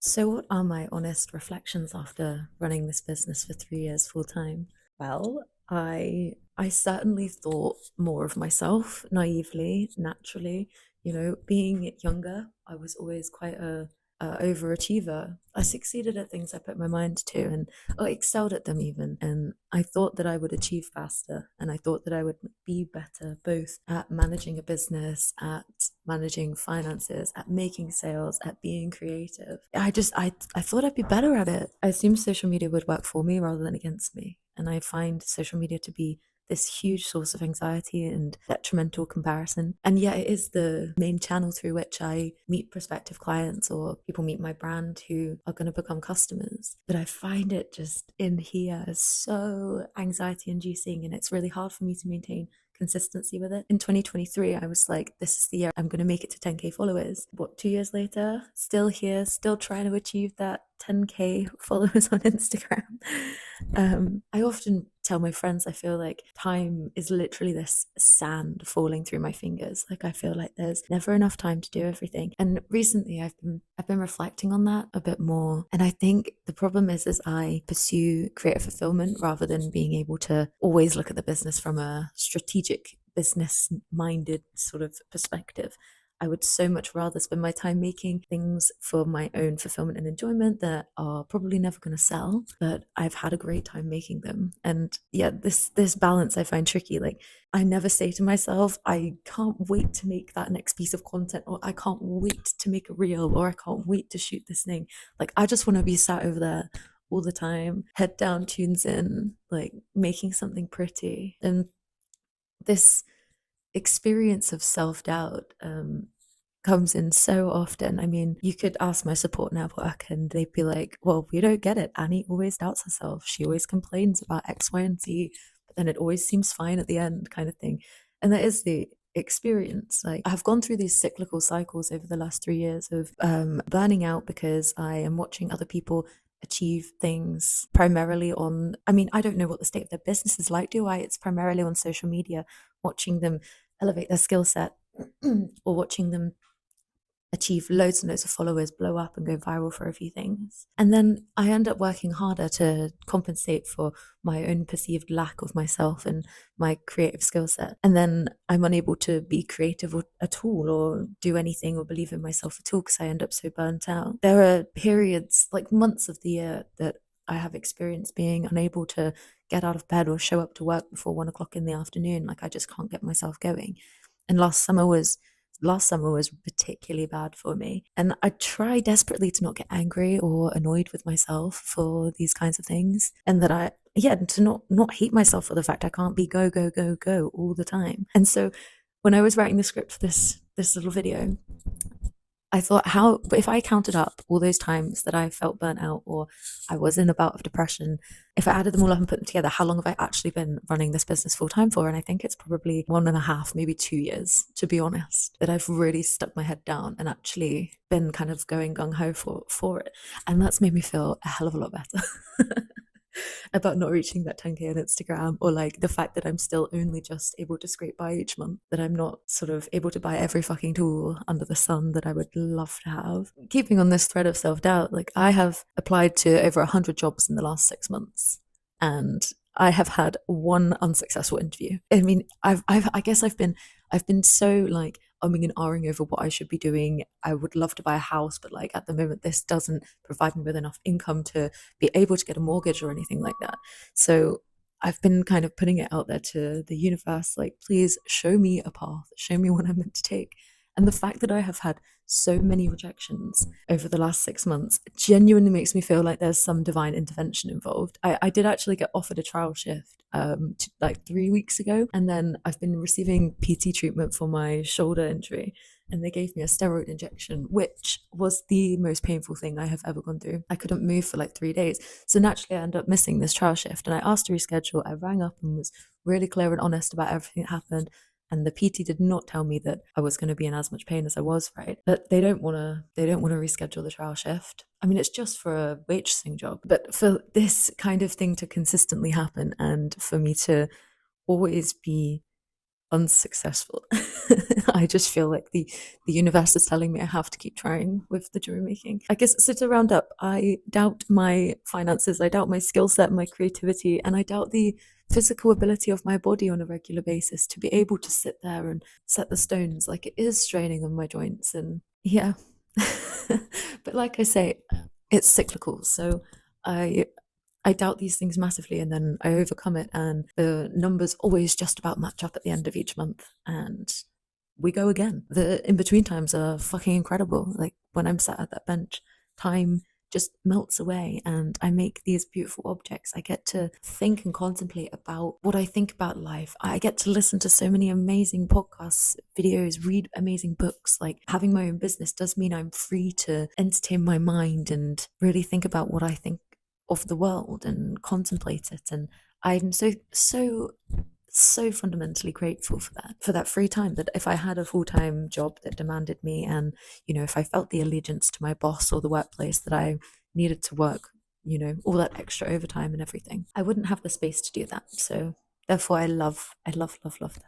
So, what are my honest reflections after running this business for 3 years full time? Well, I certainly thought more of myself naively, naturally. Being younger, I was always quite a overachiever. I succeeded at things I put my mind to, and I excelled at them even. And I thought that I would achieve faster, and I thought that I would be better both at managing a business, at managing finances, at making sales, at being creative. I thought I'd be better at it. I assumed social media would work for me rather than against me. And I find social media to be this huge source of anxiety and detrimental comparison. And yet, it is the main channel through which I meet prospective clients or people meet my brand who are going to become customers. But I find it just in here so anxiety inducing, and it's really hard for me to maintain consistency with it. In 2023, I was like, this is the year I'm going to make it to 10K followers. What, 2 years later, still here, still trying to achieve that 10K followers on Instagram. I often tell my friends I feel like time is literally this sand falling through my fingers. Like I feel like there's never enough time to do everything. And recently I've been reflecting on that a bit more. And I think the problem is I pursue creative fulfillment rather than being able to always look at the business from a strategic business minded sort of perspective. I would so much rather spend my time making things for my own fulfillment and enjoyment that are probably never going to sell, but I've had a great time making them. And yeah, this balance I find tricky. Like I never say to myself, I can't wait to make that next piece of content, or I can't wait to make a reel, or I can't wait to shoot this thing. Like I just want to be sat over there all the time, head down, tunes in, like making something pretty. And this experience of self-doubt comes in so often. I mean, you could ask my support network and they'd be like, well, we don't get it. Annie always doubts herself. She always complains about X, Y, and Z, but then it always seems fine at the end, kind of thing. And that is the experience. Like I've gone through these cyclical cycles over the last 3 years of burning out because I am watching other people achieve things primarily on, I mean, I don't know what the state of their business is like, do I? It's primarily on social media, watching them elevate their skill set or watching them achieve loads and loads of followers, blow up and go viral for a few things. And then I end up working harder to compensate for my own perceived lack of myself and my creative skill set. And then I'm unable to be creative at all or do anything or believe in myself at all because I end up so burnt out. There are periods, like months of the year, that I have experienced being unable to get out of bed or show up to work before 1 o'clock in the afternoon. Like I just can't get myself going. And last summer was particularly bad for me. And I try desperately to not get angry or annoyed with myself for these kinds of things. And that to not hate myself for the fact I can't be go, go, go, go all the time. And so when I was writing the script for this little video, I thought, but if I counted up all those times that I felt burnt out or I was in a bout of depression, if I added them all up and put them together, how long have I actually been running this business full time for? And I think it's probably 1.5, maybe 2 years, to be honest, that I've really stuck my head down and actually been kind of going gung ho for it. And that's made me feel a hell of a lot better. About not reaching that 10K on Instagram, or like the fact that I'm still only just able to scrape by each month, that I'm not sort of able to buy every fucking tool under the sun that I would love to have. Keeping on this thread of self-doubt, like I have applied to over 100 jobs in the last 6 months and I have had one unsuccessful interview. I mean, I guess I've been so like umming and ahhing over what I should be doing. I would love to buy a house, but like at the moment, this doesn't provide me with enough income to be able to get a mortgage or anything like that. So I've been kind of putting it out there to the universe, like, please show me a path, show me what I'm meant to take. And the fact that I have had so many rejections over the last 6 months genuinely makes me feel like there's some divine intervention involved. I did actually get offered a trial shift like 3 weeks ago, and then I've been receiving PT treatment for my shoulder injury, and they gave me a steroid injection, which was the most painful thing I have ever gone through. I couldn't move for like 3 days. So naturally, I ended up missing this trial shift, and I asked to reschedule. I rang up and was really clear and honest about everything that happened. And the PT did not tell me that I was going to be in as much pain as I was, right? But they don't want to reschedule the trial shift. I mean, it's just for a waitressing job, but for this kind of thing to consistently happen and for me to always be unsuccessful. I just feel like the universe is telling me I have to keep trying with the jewelry making. I guess so to round up, I doubt my finances, I doubt my skill set, my creativity, and I doubt the physical ability of my body on a regular basis to be able to sit there and set the stones. Like, it is straining on my joints, and yeah. But like I say, it's cyclical. So I I doubt these things massively, and then I overcome it, and the numbers always just about match up at the end of each month, and we go again. The in between times are fucking incredible. Like, when I'm sat at that bench, time just melts away, and I make these beautiful objects. I get to think and contemplate about what I think about life. I get to listen to so many amazing podcasts, videos, read amazing books. Like, having my own business does mean I'm free to entertain my mind and really think about what I think of the world and contemplate it. And I'm so fundamentally grateful for that free time. That if I had a full-time job that demanded me, and if I felt the allegiance to my boss or the workplace that I needed to work, all that extra overtime and everything, I wouldn't have the space to do that. So therefore I love that.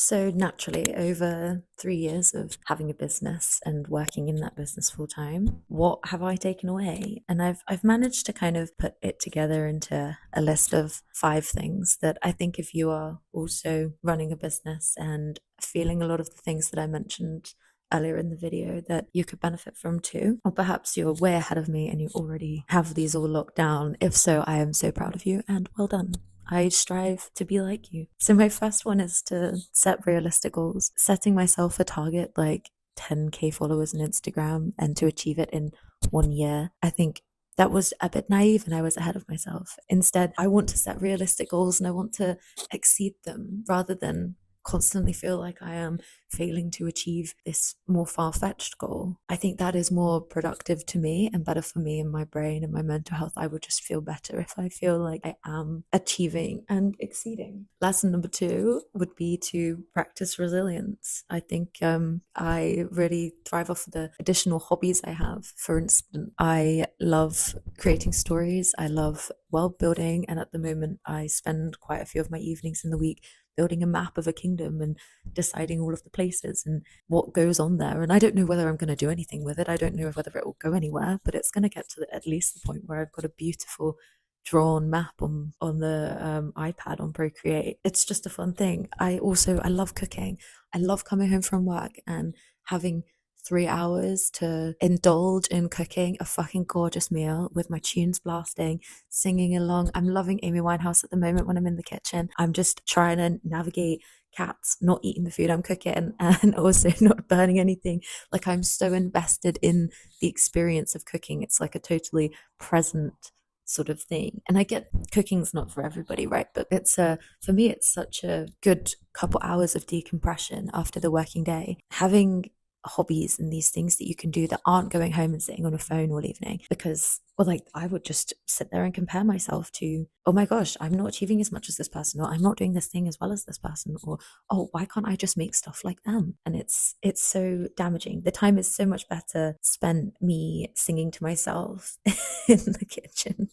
So naturally, over 3 years of having a business and working in that business full time, what have I taken away? And I've managed to kind of put it together into a list of 5 things that I think, if you are also running a business and feeling a lot of the things that I mentioned earlier in the video, that you could benefit from too. Or perhaps you're way ahead of me and you already have these all locked down. If so, I am so proud of you and well done. I strive to be like you. So my first one is to set realistic goals, setting myself a target like 10K followers on Instagram and to achieve it in 1 year. I think that was a bit naive and I was ahead of myself. Instead, I want to set realistic goals and I want to exceed them rather than constantly feel like I am failing to achieve this more far-fetched goal. I think that is more productive to me and better for me and my brain and my mental health. I would just feel better if I feel like I am achieving and exceeding. Lesson number 2 would be to practice resilience. I think I really thrive off the additional hobbies I have. For instance, I love creating stories. I love world building, and at the moment I spend quite a few of my evenings in the week building a map of a kingdom and deciding all of the places and what goes on there. And I don't know whether I'm going to do anything with it. I don't know whether it will go anywhere, but it's going to get to at least the point where I've got a beautiful drawn map on the iPad on Procreate. It's just a fun thing. I love cooking. I love coming home from work and having 3 hours to indulge in cooking a fucking gorgeous meal with my tunes blasting, singing along. I'm loving Amy Winehouse at the moment when I'm in the kitchen. I'm just trying to navigate cats not eating the food I'm cooking and also not burning anything. Like, I'm so invested in the experience of cooking. It's like a totally present sort of thing. And I get cooking's not for everybody, right? But it's for me, it's such a good couple hours of decompression after the working day. Having hobbies and these things that you can do that aren't going home and sitting on a phone all evening, because like, I would just sit there and compare myself to, oh my gosh, I'm not achieving as much as this person, or I'm not doing this thing as well as this person, or oh, why can't I just make stuff like them? And it's so damaging. The time is so much better spent me singing to myself in the kitchen.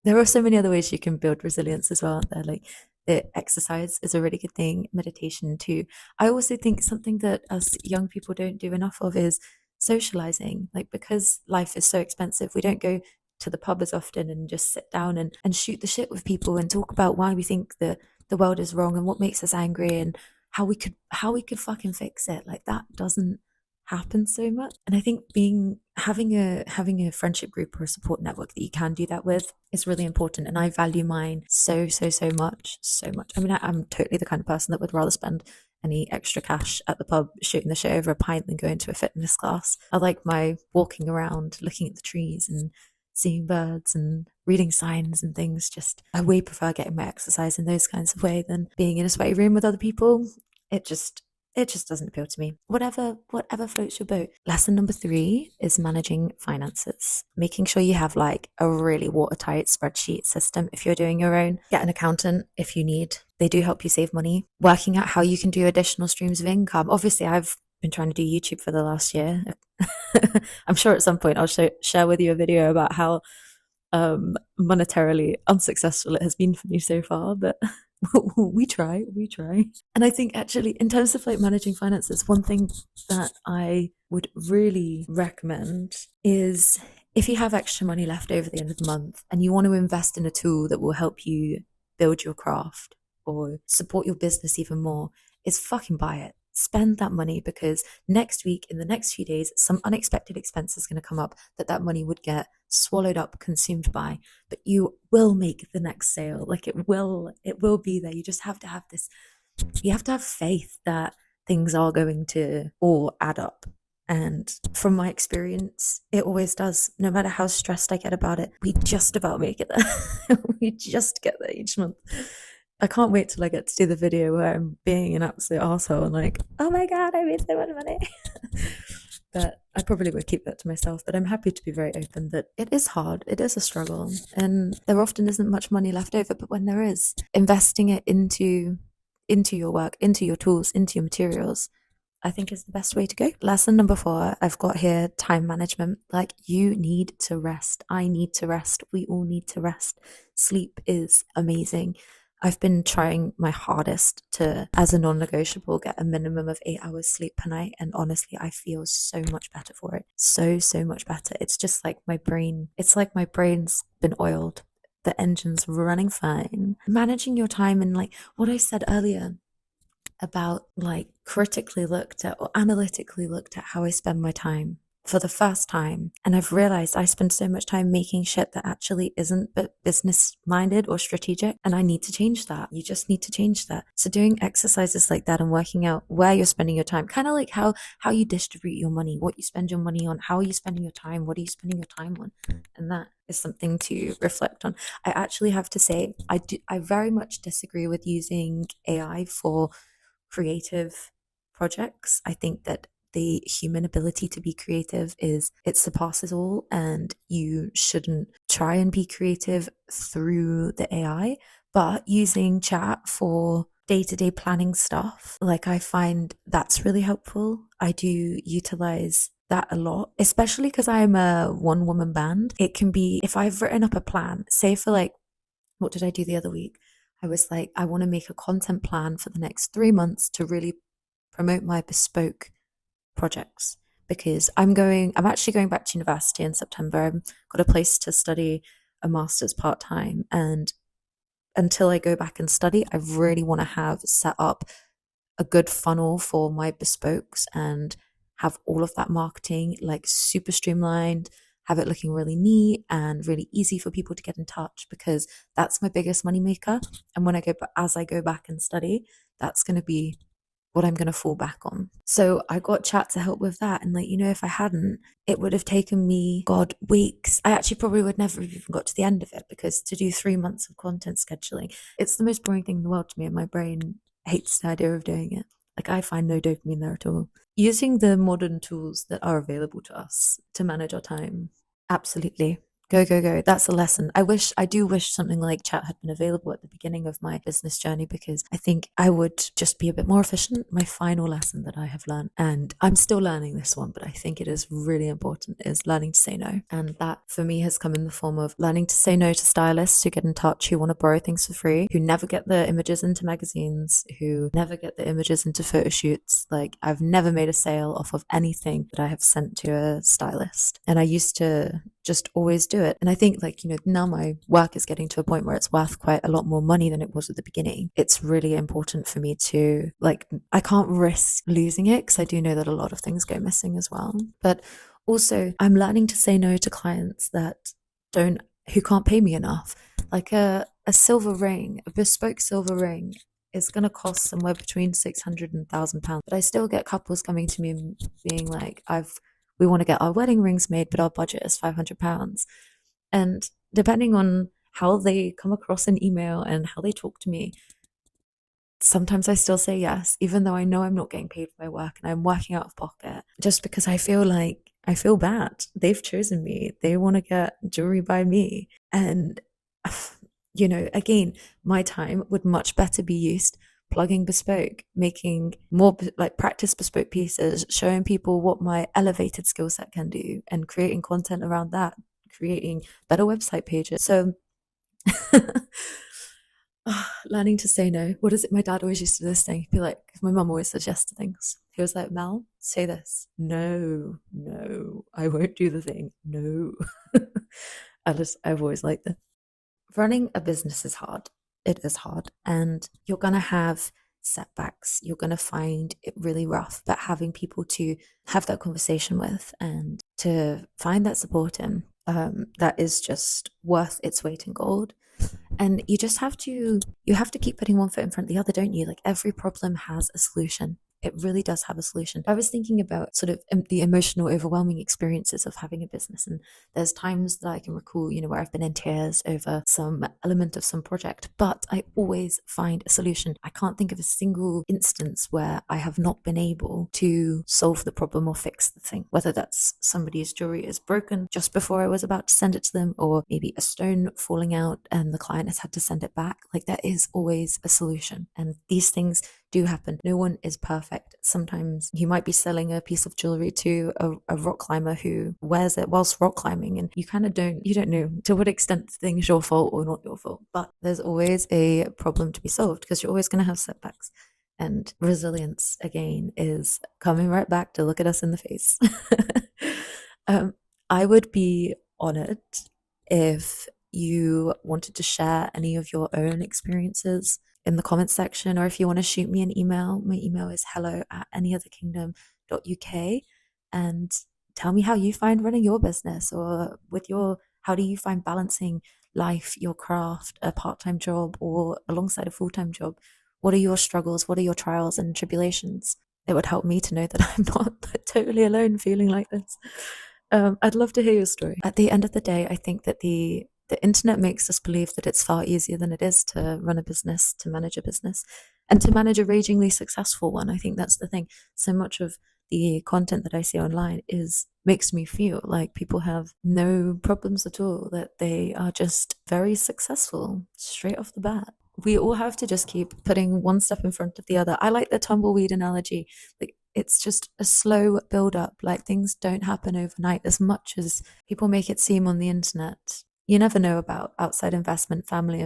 There are so many other ways you can build resilience as well, aren't there? Like, the exercise is a really good thing, meditation too. I also think something that us young people don't do enough of is socializing. Like, because life is so expensive, we don't go to the pub as often and just sit down and shoot the shit with people and talk about why we think that the world is wrong and what makes us angry and how we could fucking fix it. Like, that doesn't happen so much. And I think having a friendship group or a support network that you can do that with is really important. And I value mine so much. I mean, I'm totally the kind of person that would rather spend any extra cash at the pub shooting the shit over a pint than going to a fitness class. I like my walking around, looking at the trees and seeing birds and reading signs and things. Just, I way prefer getting my exercise in those kinds of way than being in a sweaty room with other people. It just doesn't appeal to me. Whatever floats your boat. Lesson number 3 is managing finances. Making sure you have like a really watertight spreadsheet system if you're doing your own. Get an accountant if you need. They do help you save money. Working out how you can do additional streams of income. Obviously, I've been trying to do YouTube for the last year. I'm sure at some point I'll share with you a video about how monetarily unsuccessful it has been for me so far, but we try. And I think actually, in terms of like managing finances, one thing that I would really recommend is if you have extra money left over the end of the month and you want to invest in a tool that will help you build your craft or support your business even more, is fucking buy it. Spend that money, because next week, in the next few days, some unexpected expense is going to come up that money would get swallowed up, consumed by, but you will make the next sale. Like it will be there. You just have to have this, you have to have faith that things are going to all add up. And from my experience, it always does. No matter how stressed I get about it, we just about make it there. We just get there each month. I can't wait till I get to do the video where I'm being an absolute asshole and like, oh my god, I made so much money. But I probably would keep that to myself. But I'm happy to be very open that it is hard, it is a struggle, and there often isn't much money left over. But when there is, investing it into your work, into your tools, into your materials, I think is the best way to go. Lesson number 4, I've got here time management. Like, you need to rest. I need to rest. We all need to rest. Sleep is amazing. I've been trying my hardest to, as a non-negotiable, get a minimum of 8 hours sleep per night. And honestly, I feel so much better for it. So much better. It's just like it's like my brain's been oiled. The engine's running fine. Managing your time, and like what I said earlier about like critically looked at or analytically looked at how I spend my time for the first time. And I've realized I spend so much time making shit that actually isn't business minded or strategic. And I need to change that. You just need to change that. So doing exercises like that and working out where you're spending your time, kind of like how you distribute your money, what you spend your money on, how are you spending your time, what are you spending your time on? And that is something to reflect on. I actually have to say, I very much disagree with using AI for creative projects. I think that the human ability to be creative it surpasses all, and you shouldn't try and be creative through the AI. But using chat for day-to-day planning stuff, like, I find that's really helpful. I do utilize that a lot, especially because I'm a one-woman band. It can be, if I've written up a plan, say for like, what did I do the other week? I was like, I want to make a content plan for the next 3 months to really promote my bespoke projects, because I'm actually going back to university in September. I've got a place to study a master's part-time, and until I go back and study, I really want to have set up a good funnel for my bespokes and have all of that marketing like super streamlined, have it looking really neat and really easy for people to get in touch, because that's my biggest money maker. And as I go back and study, that's going to be what I'm going to fall back on. So I got chat to help with that. And like, if I hadn't, it would have taken me, God, weeks. I actually probably would never have even got to the end of it, because to do 3 months of content scheduling, it's the most boring thing in the world to me. And my brain hates the idea of doing it. Like, I find no dopamine there at all. Using the modern tools that are available to us to manage our time. Absolutely. Go, go, go. That's a lesson. I do wish something like chat had been available at the beginning of my business journey, because I think I would just be a bit more efficient. My final lesson that I have learned, and I'm still learning this one, but I think it is really important, is learning to say no. And that for me has come in the form of learning to say no to stylists who get in touch, who want to borrow things for free, who never get the images into magazines, who never get the images into photo shoots. Like, I've never made a sale off of anything that I have sent to a stylist. And I used to just always do it. And I think, like, now my work is getting to a point where it's worth quite a lot more money than it was at the beginning. It's really important for me to, like, I can't risk losing it, because I do know that a lot of things go missing as well. But also, I'm learning to say no to clients who can't pay me enough. Like a silver ring, a bespoke silver ring, is going to cost somewhere between £600 and £1,000. But I still get couples coming to me and being like, we want to get our wedding rings made, but our budget is £500. And depending on how they come across an email and how they talk to me, sometimes I still say yes, even though I know I'm not getting paid for my work and I'm working out of pocket, just because I feel bad. They've chosen me. They want to get jewelry by me. And, again, my time would much better be used plugging bespoke, making more like practice bespoke pieces, showing people what my elevated skill set can do, and creating content around that, creating better website pages. So Learning to say no. What is it my dad always used to do this thing? He'd be like, my mum always suggested things. He was like, Mel, say this. No, no, I won't do the thing. No. I've always liked it. Running a business is hard. It is hard. And you're going to have setbacks. You're going to find it really rough. But having people to have that conversation with and to find that support in, that is just worth its weight in gold. And you have to keep putting one foot in front of the other, don't you? Like every problem has a solution. It really does have a solution. I was thinking about sort of the emotional, overwhelming experiences of having a business. And there's times that I can recall, where I've been in tears over some element of some project, but I always find a solution. I can't think of a single instance where I have not been able to solve the problem or fix the thing, whether that's somebody's jewelry is broken just before I was about to send it to them, or maybe a stone falling out and the client has had to send it back. Like there is always a solution. And these things do happen. No one is perfect. Sometimes you might be selling a piece of jewelry to a rock climber who wears it whilst rock climbing, and you don't know to what extent the thing is your fault or not your fault. But there's always a problem to be solved because you're always going to have setbacks. And resilience, again, is coming right back to look at us in the face. I would be honored if you wanted to share any of your own experiences in the comments section, or if you want to shoot me an email. My email is hello@anyotherkingdom.uk, and tell me how you find running your business, or how do you find balancing life, your craft, a part-time job, or alongside a full-time job? What are your struggles? What are your trials and tribulations? It would help me to know that I'm not totally alone feeling like this. I'd love to hear your story. At the end of the day, I think that the internet makes us believe that it's far easier than it is to run a business, to manage a business, and to manage a ragingly successful one. I think that's the thing. So much of the content that I see online makes me feel like people have no problems at all, that they are just very successful straight off the bat. We all have to just keep putting one step in front of the other. I like the tumbleweed analogy. Like it's just a slow build up. Like things don't happen overnight as much as people make it seem on the internet. You never know about outside investment, family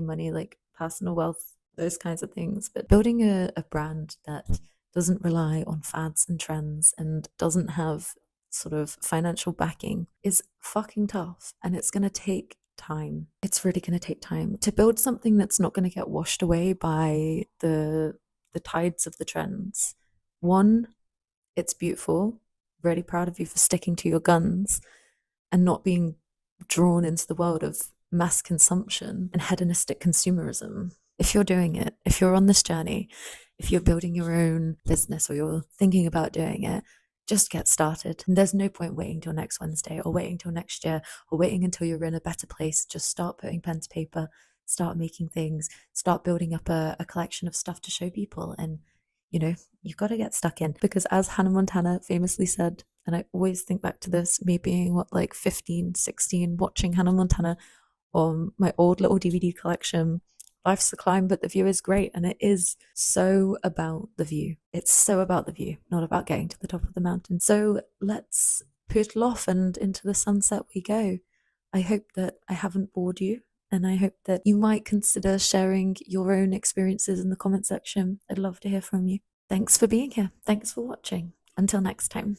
money, like personal wealth, those kinds of things. But building a brand that doesn't rely on fads and trends and doesn't have sort of financial backing is fucking tough. And it's going to take time. It's really going to take time to build something that's not going to get washed away by the tides of the trends. One, it's beautiful. Really proud of you for sticking to your guns and not being drawn into the world of mass consumption and hedonistic consumerism. If you're doing it, if you're on this journey, if you're building your own business or you're thinking about doing it, just get started. And there's no point waiting till next Wednesday or waiting till next year or waiting until you're in a better place. Just start putting pen to paper, start making things, start building up a collection of stuff to show people. And, you've got to get stuck in, because as Hannah Montana famously said, and I always think back to this, me being like 15, 16, watching Hannah Montana on my old little DVD collection. Life's a climb, but the view is great. And it is so about the view. It's so about the view, not about getting to the top of the mountain. So let's poodle off and into the sunset we go. I hope that I haven't bored you. And I hope that you might consider sharing your own experiences in the comment section. I'd love to hear from you. Thanks for being here. Thanks for watching. Until next time.